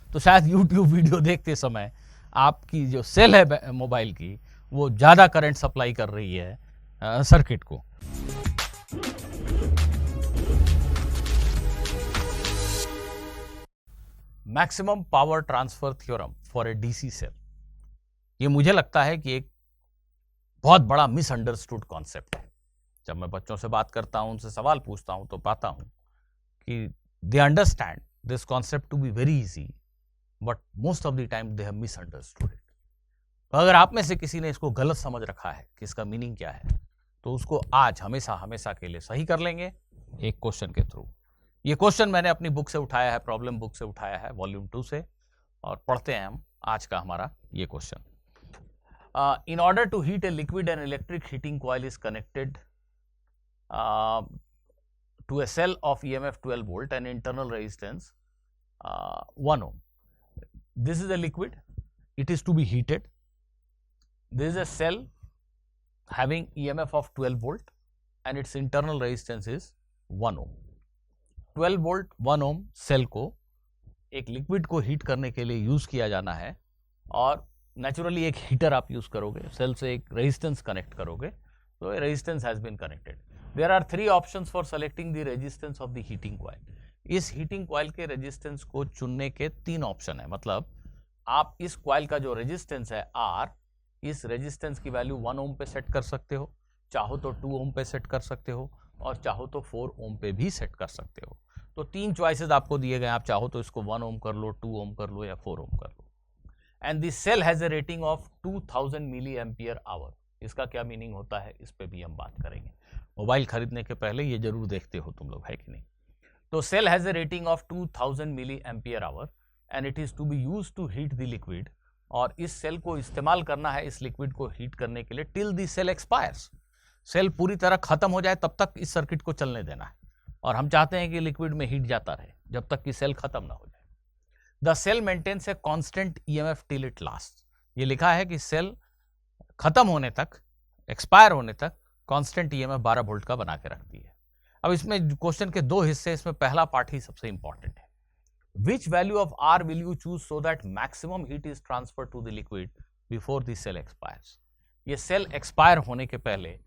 तो शायद YouTube video देखते समय आपकी जो सेल है मोबाइल की वो ज़्यादा करंट सप्लाई कर रही है सर्किट को। Maximum power transfer theorem for a DC cell, ये मुझे लगता है कि एक बहुत बड़ा मिसअंडरस्टूड कॉन्सेप्ट है। जब मैं बच्चों से बात करता हूं, उनसे सवाल पूछता हूं, तो पाता हूं कि they understand this concept to be very easy, but most of the time they have misunderstood it. तो अगर आप में से किसी ने इसको गलत समझ रखा है कि इसका मीनिंग क्या है, तो उसको आज हमेशा हमेशा के लिए सही कर लेंगे एक क्वेश्चन के थ्रू। ये क्वेश्चन मैंने अपनी बुक से उठाया है, प्रॉब्लम बुक से उठाया है, वॉल्यूम 2 से, और पढ़ते हैं हम आज का हमारा ये question. In order to heat a liquid, an electric heating coil is connected to a cell of EMF 12 volt and internal resistance 1 ohm. This is a liquid, it is to be heated. This is a cell having EMF of 12 volt and its internal resistance is 1 ohm. 12 volt 1 ohm cell को एक liquid को heat करने के लिए use किया जाना है, और नेचुरली एक हीटर आप यूज करोगे, सेल से एक रेजिस्टेंस कनेक्ट करोगे, तो resistance has been connected. There are 3 options for selecting the resistance of the heating coil. इस हीटिंग कॉइल के रेजिस्टेंस को चुनने के 3 ऑप्शन है। मतलब आप इस कॉइल का जो रेजिस्टेंस है R, इस रेजिस्टेंस की वैल्यू 1 ओम पे सेट कर सकते हो, चाहो तो 2 ओम पे सेट कर सकते हो, और चाहो तो 4 ओम पे भी सेट कर सकते हो। तो 3 चॉइसेस आपको दिए गए, आप चाहो तो इसको 1 ओम कर लो, 2 ओम कर लो, या 4 ओम कर लो। And this cell has a rating of 2000 milli ampere hour. इसका क्या मीनिंग होता है, इस पे भी हम बात करेंगे। मोबाइल खरीदने के पहले ये जरूर देखते हो तुम लोग, है कि नहीं? तो cell has a rating of 2000 milli ampere hour and it is to be use to heat the liquid. और इस सेल को इस्तेमाल करना है इस लिक्विड को हीट करने के लिए till the cell expires. Cell पूरी तरह खत्म हो जाए तब तक इस सर्किट को चलने देना है, और हम चाहते हैं कि लिक्विड में हीट जाता रहे जब तक कि सेल खत्म ना हो जाए। The cell maintains a constant EMF till it last. ये लिखा है कि सेल खत्म होने तक, एक्सपायर होने तक कांस्टेंट ईएमएफ 12 वोल्ट का बना के रखती है। अब इसमें क्वेश्चन के 2 हिस्से, इसमें पहला पार्ट ही सबसे इंपॉर्टेंट है। Which value of R will you choose so that maximum heat is transfer to the liquid before the cell expires. ये सेल एक्सपायर होने के पहले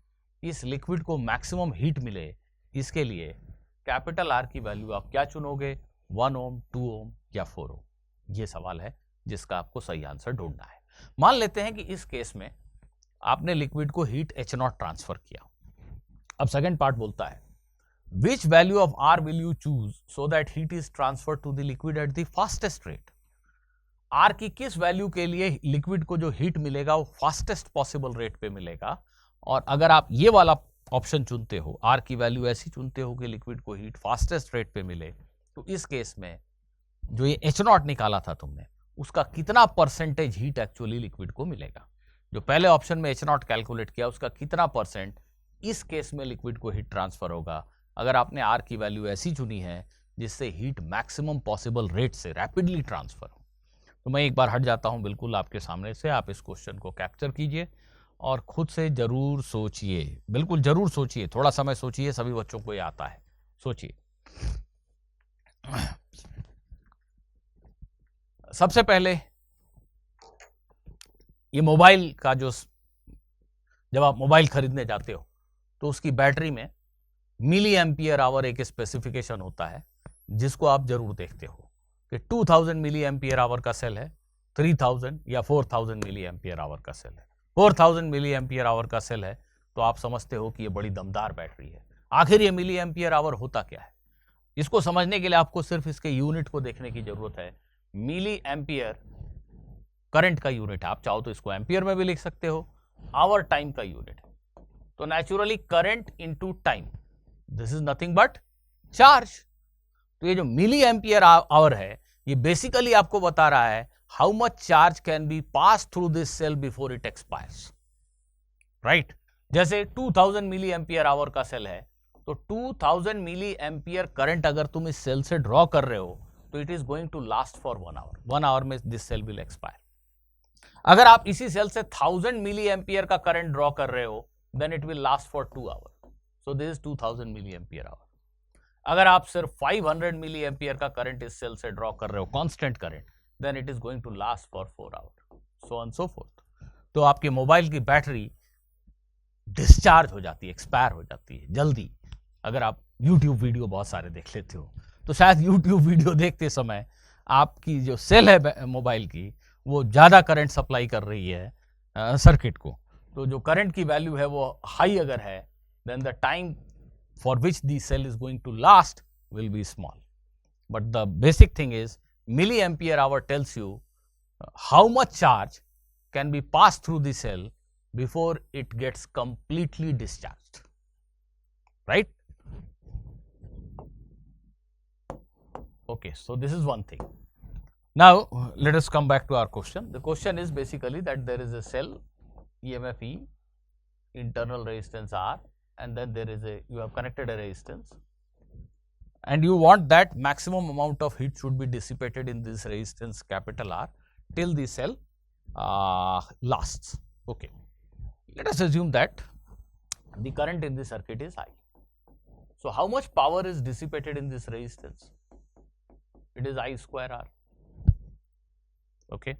इस लिक्विड को मैक्सिमम हीट मिले, इसके लिए कैपिटल आर की वैल्यू आप क्या चुनोगे, 1 ओम, 2 ओम या 4 ओम? ये सवाल है जिसका आपको सही आंसर ढूंढना है। मान लेते हैं कि इस केस में आपने लिक्विड को हीट H0 ट्रांसफर किया। अब सेकंड पार्ट बोलता है which value of R will you choose so that heat is transfer to the liquid at the fastest rate. R की किस वैल्यू के लिए लिक्विड को जो हीट मिलेगा वो फास्टेस्ट पॉसिबल रेट पे मिलेगा। और अगर आप ये वाला ऑप्शन चुनते हो, आर की वैल्यू ऐसी चुनते हो कि लिक्विड को हीट फास्टेस्ट रेट पे मिले, तो इस केस में जो ये H0 निकाला था तुमने, उसका कितना परसेंटेज हीट एक्चुअली लिक्विड को मिलेगा। जो पहले ऑप्शन में H0 कैलकुलेट किया, उसका कितना परसेंट इस केस में लिक्विड को हीट ट्रांसफर होगा अगर आपने आर की वैल्यू ऐसी चुनी है जिससे हीट मैक्सिमम पॉसिबल रेट से रैपिडली ट्रांसफर हो। तो मैं एक बार हट जाता हूं बिल्कुल आपके सामने से, आप इस क्वेश्चन को कैप्चर कीजिए और खुद से जरूर सोचिए, बिल्कुल जरूर सोचिए, थोड़ा समय सोचिए, सभी बच्चों को ये आता है, सोचिए। सबसे पहले ये मोबाइल का जो, जब आप मोबाइल खरीदने जाते हो तो उसकी बैटरी में मिली एम्पियर आवर एक स्पेसिफिकेशन होता है जिसको आप जरूर देखते हो कि 2000 मिली एम्पियर आवर का सेल है, 3000 या 4000 मिली एम्पियर आवर का सेल है। 4000 मिली एम्पियर आवर का सेल है तो आप समझते हो कि ये बड़ी दमदार बैटरी है। आखिर ये मिली एम्पियर आवर होता क्या है, इसको समझने के लिए आपको सिर्फ इसके यूनिट को देखने की जरूरत है। मिली एम्पियर करंट का यूनिट है, आप चाहो तो इसको एम्पियर में भी लिख सकते हो, आवर टाइम का यूनिट है। तो naturally current into time, this is nothing but charge. तो ये जो मिली एम्पियर आवर है, ये बेसिकली आपको बता रहा है how much charge can be pass through this cell before it expires, right. जैसे 2000 मिली एम्पियर आवर का सेल है तो 2000 मिली एम्पियर करंट अगर तुम इस सेल से ड्रॉ कर रहे हो तो it is going to last for 1 hour. 1 hour में दिस सेल विल एक्सपायर। अगर आप इसी सेल से 1000 मिली एम्पियर का करंट ड्रॉ कर रहे हो then it will last for 2 hour. So this is 2000 milli ampere hour. अगर आप सिर्फ 500 मिली एम्पियर का करंट इस सेल से ड्रॉ कर रहे हो, constant current, then it is going to last for 4 hours, so on so forth. तो आपके मोबाइल की बैटरी डिस्चार्ज हो जाती है, एक्सपायर हो जाती है जल्दी। अगर आप यूट्यूब वीडियो बहुत सारे देख लेते हो तो शायद यूट्यूब वीडियो देखते समय आपकी जो सेल है मोबाइल की वो ज़्यादा करंट सप्लाई कर रही है सर्किट को। तो जो करंट की वैल्यू है वो हाई अगर है, then the time for which the cell is going to last will be small. But the basic thing is milliampere hour tells you how much charge can be passed through the cell before it gets completely discharged, right? Okay, so this is one thing. Now let us come back to our question. The question is basically that there is a cell EMF E, internal resistance R, and then there is you have connected a resistance, and you want that maximum amount of heat should be dissipated in this resistance capital R till the cell lasts. Okay, let us assume that the current in the circuit is I. So how much power is dissipated in this resistance? It is I square R. Okay,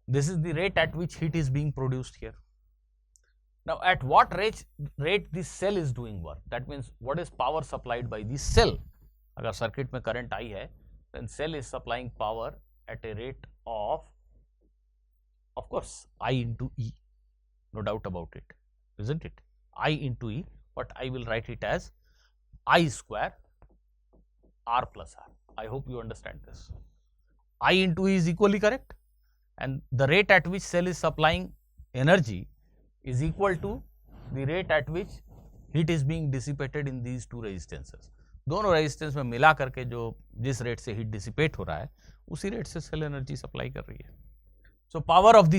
this is the rate at which heat is being produced here. Now at what rate this cell is doing work? That means what is power supplied by this cell? अगर circuit में current I है, then cell is supplying power at a rate of course I into E, no doubt about it, isn't it? I into E, but I will write it as I square R plus R. I hope you understand this. I into E is equally correct, and the rate at which cell is supplying energy is equal to the rate at which heat is being dissipated in these two resistances. दोनों resistance में मिला करके जो जिस rate से heat dissipate हो रहा है उसी रेट से सेल एनर्जी सप्लाई कर रही है। So power of the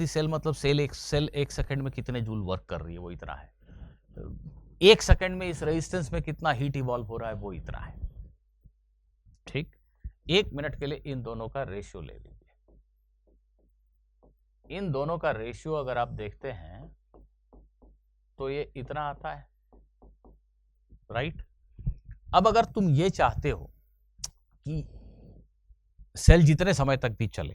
cell मतलब सेल एक सेकंड में कितने जूल वर्क कर रही है वो इतना है। एक सेकंड में इस रेजिस्टेंस में कितना हीट इवॉल्व हो रहा है वो इतना है। ठीक, 1 मिनट के लिए इन दोनों का रेशियो ले लीजिए। इन दोनों का रेशियो अगर आप देखते हैं तो ये इतना आता है, राइट? अब अगर तुम ये चाहते हो कि सेल जितने समय तक भी चले,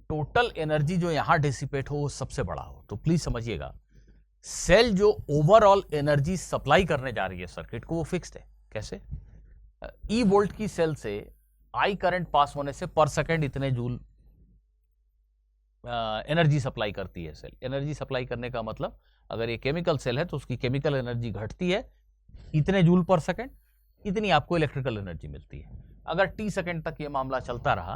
टोटल एनर्जी जो यहां डिसिपेट हो वो सबसे बड़ा हो, तो प्लीज समझिएगा सेल जो ओवरऑल एनर्जी सप्लाई करने जा रही है सर्किट को वो फिक्स्ड है। कैसे? ई वोल्ट की सेल से आई करंट पास होने से पर सेकंड इतने जूल एनर्जी सप्लाई करती है सेल। एनर्जी सप्लाई करने का मतलब अगर ये केमिकल सेल है तो उसकी केमिकल एनर्जी घटती है इतने जूल पर सेकंड, इतनी आपको इलेक्ट्रिकल एनर्जी मिलती है। अगर टी सेकंड तक ये मामला चलता रहा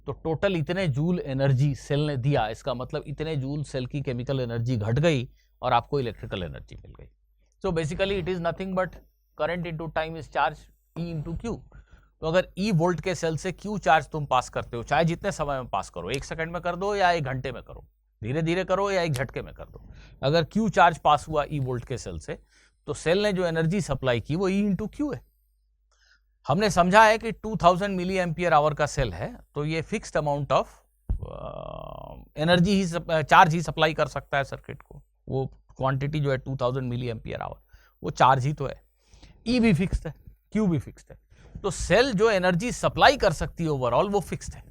तो टोटल इतने जूल एनर्जी सेल ने दिया, इसका मतलब इतने जूल सेल की केमिकल एनर्जी घट गई और आपको इलेक्ट्रिकल एनर्जी मिल गई। So basically it is nothing but current into time is charge E into Q. तो अगर ई वोल्ट के सेल से क्यू चार्ज तुम पास करते हो, चाहे जितने समय में पास करो, 1 सेकंड में कर दो या 1 घंटे में करो, धीरे धीरे करो या एक झटके में कर दो, अगर क्यू चार्ज पास हुआ ई वोल्ट के सेल से तो सेल ने जो एनर्जी सप्लाई की वो ई इंटू क्यू है। हमने समझा है कि 2000 मिली एम्पियर आवर का सेल है तो ये fixed amount of energy he charge he supply कर सकता है सर्किट को। वो क्वांटिटी जो है 2000 मिली एम्पियर आवर वो चार्ज ही तो है। ई भी फिक्स्ड है, क्यू भी फिक्स्ड है, तो सेल जो एनर्जी सप्लाई कर सकती है ओवरऑल वो फिक्स्ड है।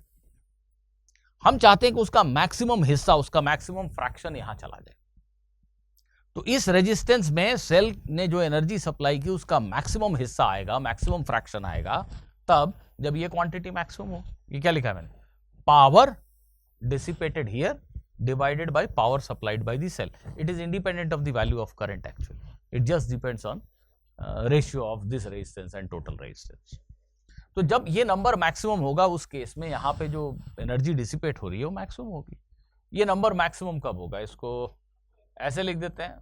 हम चाहते हैं कि उसका मैक्सिमम हिस्सा, उसका मैक्सिमम फ्रैक्शन यहां चला जाए। तो इस रेजिस्टेंस में सेल ने जो एनर्जी सप्लाई की उसका मैक्सिमम हिस्सा आएगा, मैक्सिमम फ्रैक्शन आएगा तब जब ये क्वांटिटी मैक्सिमम हो। ये क्या लिखा है मैंने? Power dissipated here divided by power supplied by the cell. It is independent of the value of current actually, it just depends on ratio of this resistance and total resistance. तो जब ये number maximum होगा उस case में यहाँ पे जो energy dissipate हो रही है वो मैक्सिमम होगी। ये नंबर मैक्सिमम कब होगा? इसको ऐसे लिख देते हैं,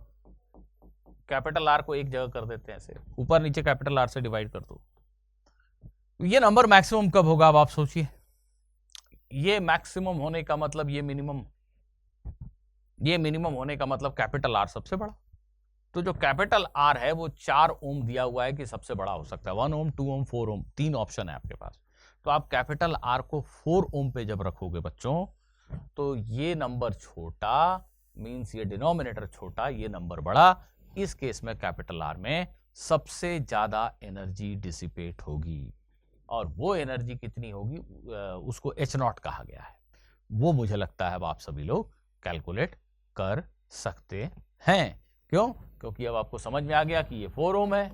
कैपिटल आर को एक जगह कर देते हैं, ऐसे ऊपर नीचे कैपिटल आर से डिवाइड कर दो। ये नंबर मैक्सिमम कब होगा? अब आप सोचिए, ये मैक्सिमम होने का मतलब ये मिनिमम होने का मतलब कैपिटल आर सबसे बड़ा। तो जो कैपिटल आर है वो 4 ओम दिया हुआ है कि सबसे बड़ा हो सकता है। 1 ओम, 2 ओम, 4 ओम, 3 ऑप्शन है आपके पास। तो आप कैपिटल आर को 4 ओम पे जब रखोगे बच्चों तो ये नंबर छोटा मीन्स ये डिनोमिनेटर छोटा, ये नंबर बड़ा। इस केस में कैपिटल आर में सबसे ज्यादा एनर्जी डिसिपेट होगी। और वो एनर्जी कितनी होगी उसको एच नॉट कहा गया है। वो मुझे लगता है अब आप सभी लोग कैलकुलेट कर सकते हैं। क्यों? क्योंकि अब आपको समझ में आ गया कि ये 4 ओम है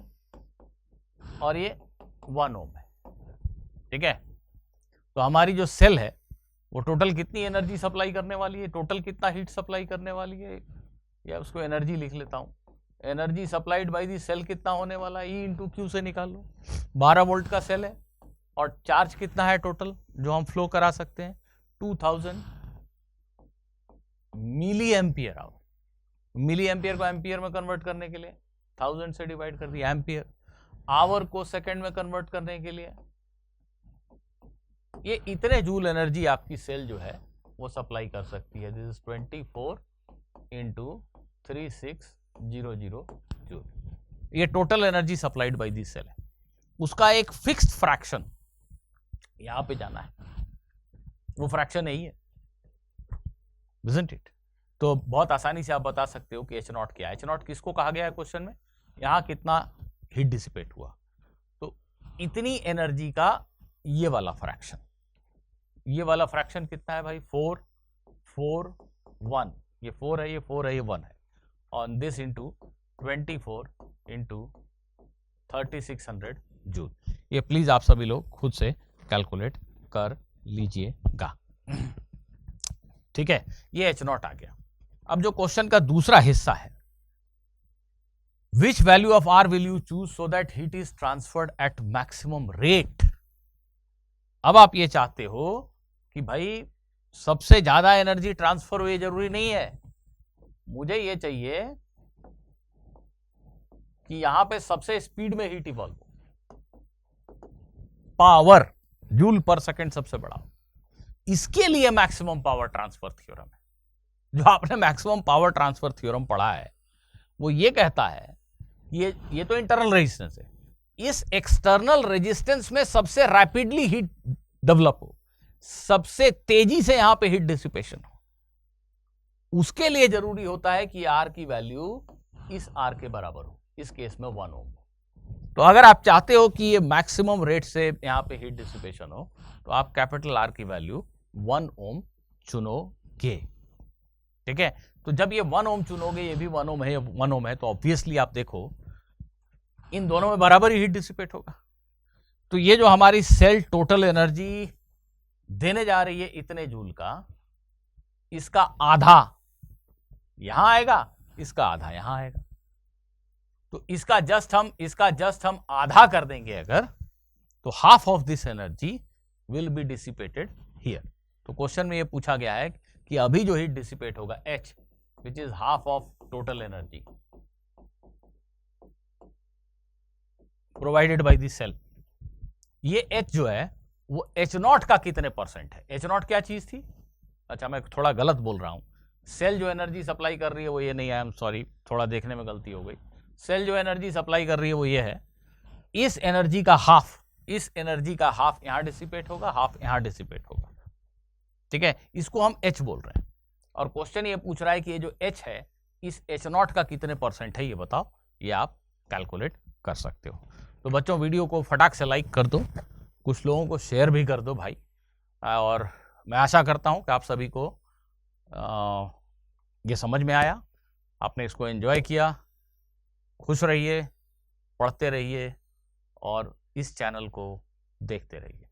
और ये 1 ओम है। ठीक है, तो हमारी जो सेल है वो टोटल कितनी एनर्जी सप्लाई करने वाली है, टोटल कितना हीट सप्लाई करने वाली है, या उसको एनर्जी लिख लेता हूं, energy supplied by the cell कितना होने वाला है, ई इंटू क्यू से निकाल लो। 12 वोल्ट का सेल है और चार्ज कितना है टोटल जो हम फ्लो करा सकते हैं, 2000 milli ampere hour. Milli ampere को एम्पियर में कन्वर्ट करने के लिए 1000 से डिवाइड कर दिया एम्पियर, आवर को सेकंड में कन्वर्ट करने के लिए ये इतने जूल एनर्जी आपकी सेल जो है वो सप्लाई कर सकती है। This is 24 into 3600 joule. ये total energy supplied by this cell है। उसका एक फिक्स्ड फ्रैक्शन यहां पे जाना है, वो फ्रैक्शन यही है, isn't it? तो बहुत आसानी से आप बता सकते हो कि एच नॉट क्या है। एच नॉट किसको कहा गया है क्वेश्चन में, यहां कितना हीट डिसिपेट हुआ, तो इतनी एनर्जी का ये वाला फ्रैक्शन, ये वाला फ्रैक्शन कितना है भाई, 4 4 1, ये 4 है, ये 4 है, ये 1 है, on this into 24 into 3600 joule. ये प्लीज आप सभी लोग खुद से कैलकुलेट कर लीजिएगा। ठीक है, ये एच नॉट आ गया। अब जो क्वेश्चन का दूसरा हिस्सा है, which value of R will you choose so that heat is transferred at maximum rate. अब आप ये चाहते हो कि भाई सबसे ज्यादा एनर्जी ट्रांसफर हो, ये जरूरी नहीं है, मुझे ये चाहिए कि यहां पे सबसे स्पीड में हीट इवॉल्व हो, पावर जूल पर सेकंड सबसे बड़ा हो। इसके लिए मैक्सिमम पावर ट्रांसफर थ्योरम है। जो आपने मैक्सिमम पावर ट्रांसफर थ्योरम पढ़ा है वो ये कहता है, ये तो इंटरनल रेजिस्टेंस है, इस एक्सटर्नल रेजिस्टेंस में सबसे रैपिडली हीट डेवलप हो, सबसे तेजी से यहां पे हीट डिसिपेशन हो, उसके लिए जरूरी होता है कि आर की वैल्यू इस आर के बराबर हो, इस केस में 1 ओम। तो अगर आप चाहते हो कि ये मैक्सिमम रेट से यहां पे हीट डिसिपेशन हो, तो आप कैपिटल आर की वैल्यू 1 ओम चुनोगे। ठीक है, तो जब ये 1 ओम चुनोगे, ये भी 1 ओम है, 1 ओम है, तो ऑब्वियसली आप देखो इन दोनों में बराबर ही हीट डिसिपेट होगा। तो ये जो हमारी सेल टोटल एनर्जी देने जा रही है इतने जूल का, इसका आधा यहां आएगा, इसका आधा यहां आएगा, तो इसका जस्ट हम आधा कर देंगे अगर, तो half of this energy will be dissipated here. तो क्वेश्चन में ये पूछा गया है कि अभी जो हीट डिसिपेट होगा H, which is half of total energy provided by this cell, ये H जो है वो H नॉट का कितने परसेंट है। H नॉट क्या चीज थी, अच्छा मैं थोड़ा गलत बोल रहा हूं, सेल जो एनर्जी सप्लाई कर रही है वो ये नहीं है, आई एम सॉरी, थोड़ा देखने में गलती हो गई। सेल जो एनर्जी सप्लाई कर रही है वो ये है, इस एनर्जी का हाफ, इस एनर्जी का हाफ यहां डिसिपेट होगा, हाफ यहां डिसिपेट होगा। ठीक है, इसको हम H बोल रहे हैं, और क्वेश्चन ये पूछ रहा है कि ये जो H है इस H नॉट का कितने परसेंट है, ये बताओ, ये आप कैलकुलेट कर सकते हो। तो बच्चों वीडियो को फटाक से लाइक कर दो, कुछ लोगों को शेयर भी कर दो भाई, और मैं आशा करता हूं कि आप सभी को ये समझ में आया, आपने इसको एंजॉय किया। खुश रहिए, पढ़ते रहिए और इस चैनल को देखते रहिए।